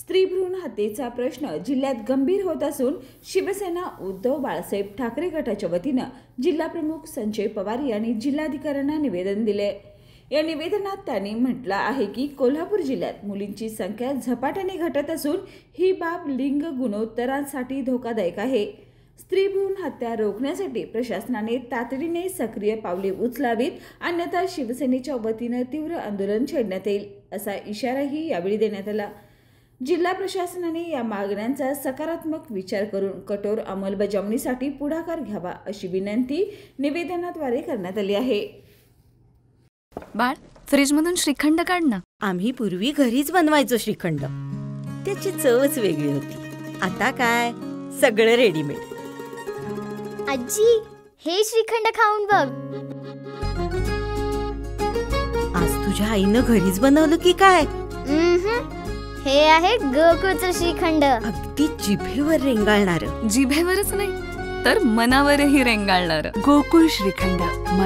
स्त्री भ्रूण हत्येचा प्रश्न जिल्ह्यात गंभीर होत असून शिवसेना उद्धव बाळासाहेब ठाकरे गटाच्या वतीनं जिल्हाप्रमुख संजय पवार यांनी जिल्हाधिकाऱ्यांना निवेदन दिले। या निवेदनात त्यांनी म्हटलं आहे की कोल्हापूर जिल्ह्यात मुलींची संख्या झपाट्याने घटत असून ही बाब लिंग गुणोत्तरांसाठी धोकादायक आहे। स्त्री भ्रूण हत्या रोखण्यासाठी प्रशासनाने तातडीने सक्रिय पावले उचलावीत, अन्यथा शिवसेनेच्या वतीनं तीव्र आंदोलन छेडण्यात येईल असा इशाराही यावेळी देण्यात आला। जिल्हा प्रशासनाने या मागण्यांचा सकारात्मक विचार करून कठोर अंमलबजावणीसाठी पुढाकार घ्यावा अशी विनंती निवेदनाद्वारे करण्यात आली आहे। बाळ, फ्रीजमधून श्रीखंड काढ ना। आम्ही पूर्वी घरीच बनवायचो श्रीखंड, त्याची चवच वेगळी होती। आता काय सगळं रेडीमेड। आजी, हे श्रीखंड खाऊन बघ। आज तुझ्या आईनं घरीच बनवलं की काय? हे आहे गोकुळचं श्रीखंड, अगदी जिभेवर रेंगाळणार। जिभेवरच नाही तर मनावरही रेंगाळणार। गोकुळ श्रीखंड।